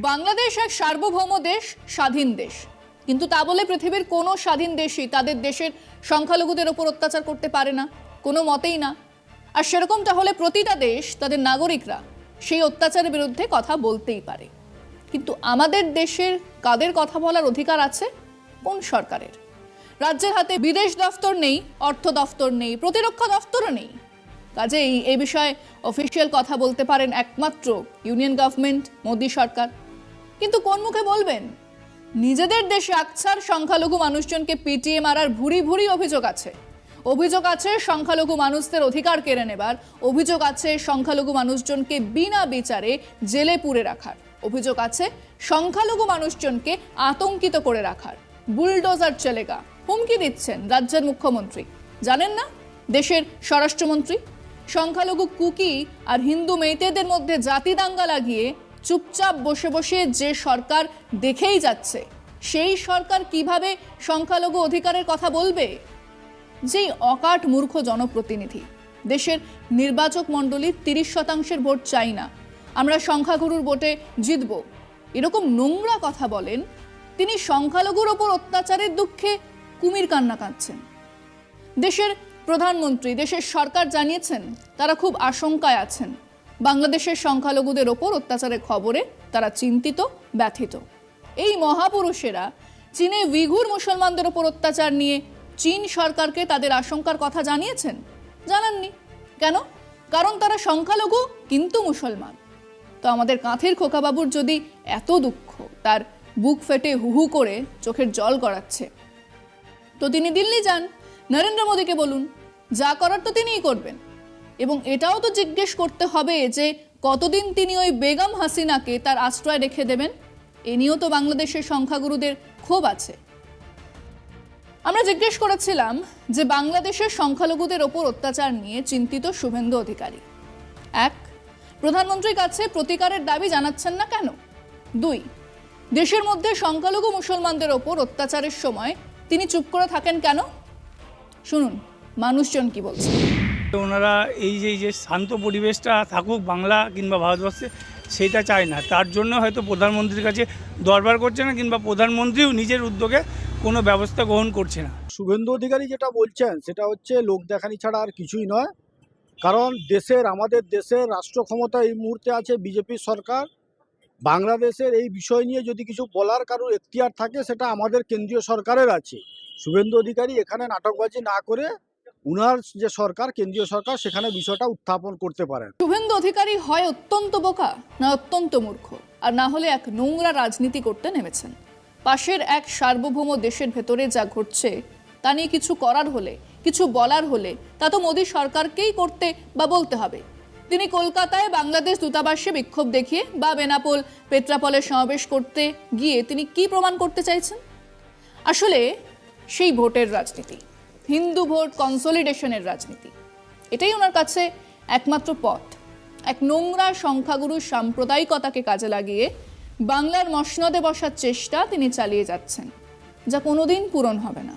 বাংলাদেশ এক সার্বভৌম দেশ, স্বাধীন দেশ, কিন্তু তা বলে পৃথিবীর কোনো স্বাধীন দেশই তাদের দেশের সংখ্যালঘুদের ওপর অত্যাচার করতে পারে না, কোনো মতেই না। আর সেরকমটা হলে প্রতিটা দেশ তাদের নাগরিকরা সেই অত্যাচারের বিরুদ্ধে কথা বলতেই পারে। কিন্তু আমাদের দেশের কাদের কথা বলার অধিকার আছে? কোন সরকারের? রাজ্যের হাতে বিদেশ দফতর নেই, অর্থ দফতর নেই, প্রতিরক্ষা দফতরও নেই। কাজেই এই বিষয়ে অফিসিয়াল কথা বলতে পারেন একমাত্র ইউনিয়ন গভর্নমেন্ট, মোদী সরকার। কিন্তু কোন মুখে বলবেন? নিজেদের দেশে আকছার সংখ্যালঘু মানুষজনকে পিটিয়ে মারার ভুরি ভুরি অভিযোগ আছে। অভিযোগ আছে সংখ্যালঘু মানুষদের অধিকার কেড়ে নেবার, অভিযোগ আছে সংখ্যালঘু মানুষজনকে বিনা বিচারে জেলে পুরে রাখার, অভিযোগ আছে সংখ্যালঘু মানুষজনকে আতঙ্কিত করে রাখার। বুলডোজার চলেগা হুমকি দিচ্ছেন রাজ্যের মুখ্যমন্ত্রী। জানেন না দেশের স্বরাষ্ট্রমন্ত্রী? সংখ্যালঘু কুকি আর হিন্দু মেয়েতেদের মধ্যে জাতি দাঙ্গা লাগিয়ে চুপচাপ বসে বসে যে সরকার দেখেই যাচ্ছে, সেই সরকার কিভাবে সংখ্যালঘু অধিকারের কথা বলবে? যেই অকাট মূর্খ জনপ্রতিনিধি দেশের নির্বাচক মণ্ডলীর 30% ভোট চাই না, আমরা সংখ্যাগুরুর ভোটে জিতব, এরকম নোংরা কথা বলেন, তিনি সংখ্যালঘুর ওপর অত্যাচারের দুঃখে কুমির কান্না কাঁদছেন। দেশের প্রধানমন্ত্রী, দেশের সরকার জানিয়েছেন তারা খুব আশঙ্কায় আছেন। বাংলাদেশের সংখ্যালঘুদের ওপর অত্যাচারের খবরে তারা চিন্তিত, ব্যথিত। এই মহাপুরুষেরা চীনে উইঘুর মুসলমানদের ওপর অত্যাচার নিয়ে চীন সরকারকে তাদের আশঙ্কার কথা জানিয়েছেন? জানাননি। কেন? কারণ তারা সংখ্যালঘু কিন্তু মুসলমান। তো আমাদের কাঁথের খোকাবাবুর যদি এত দুঃখ, তার বুক ফেটে হুহু করে চোখের জল গড়াচ্ছে, তো তিনি দিল্লি যান, নরেন্দ্র মোদীকে বলুন, যা করার তো তিনিই করবেন। এবং এটাও তো জিজ্ঞেস করতে হবে যে কতদিন তিনি ওই বেগম হাসিনাকে তার আশ্রয় রেখে দেবেন। এ নিয়েও তো বাংলাদেশের সংখ্যাগুরুদের ক্ষোভ আছে। আমরা জিজ্ঞেস করেছিলাম যে বাংলাদেশের সংখ্যালঘুদের ওপর অত্যাচার নিয়ে চিন্তিত শুভেন্দু অধিকারী। 1, প্রধানমন্ত্রীর কাছে প্রতিকারের দাবি জানাচ্ছেন না কেন? 2, দেশের মধ্যে সংখ্যালঘু মুসলমানদের ওপর অত্যাচারের সময় তিনি চুপ করে থাকেন কেন? শুনুন মানুষজন কি বলছে। ওনারা এই যে শান্ত পরিবেশটা থাকুক বাংলা কিংবা ভারতবর্ষে, সেটা চায় না। তার জন্য হয়তো প্রধানমন্ত্রীর কাছে দরবার করছে না, কিংবা প্রধানমন্ত্রীও নিজের উদ্যোগে কোনো ব্যবস্থা গ্রহণ করছে না। শুভেন্দু অধিকারী যেটা বলছেন সেটা হচ্ছে লোক দেখানি ছাড়া আর কিছুই নয়। কারণ আমাদের দেশের রাষ্ট্র ক্ষমতা এই মুহূর্তে আছে বিজেপি সরকার। বাংলাদেশের এই বিষয় নিয়ে যদি কিছু বলার কারোর এখতিয়ার থাকে সেটা আমাদের কেন্দ্রীয় সরকারের আছে। শুভেন্দু অধিকারী এখানে নাটকবাজি না করে উনার যে সরকার, কেন্দ্রীয় সরকার, সেখানে বিষয়টা উত্থাপন করতে পারেন। শুভেন্দু অধিকারী হয় অত্যন্ত বোকা, না অত্যন্ত মূর্খ, আর না হলে এক নোংরা রাজনীতি করতে নেমেছেন। পাশের এক সার্বভৌম দেশের ভেতরে যা ঘটছে তা নিয়ে কিছু করার হলে, কিছু বলার হলে তা তো মোদী সরকারকেই করতে বা বলতে হবে। তিনি কলকাতায় বাংলাদেশ দূতাবাসে বিক্ষোভ দেখিয়ে বা বেনাপোল পেট্রাপলে সমাবেশ করতে গিয়ে তিনি কি প্রমাণ করতে চাইছেন? আসলে সেই ভোটের রাজনীতি, হিন্দু ভোট কনসলিডেশনের রাজনীতি, এটাই ওনার কাছে একমাত্র পথ। এক নোংরা সংখ্যাগুরু সাম্প্রদায়িকতাকে কাজে লাগিয়ে বাংলার মসনদে বসার চেষ্টা তিনি চালিয়ে যাচ্ছেন, যা কোনোদিন পূরণ হবে না।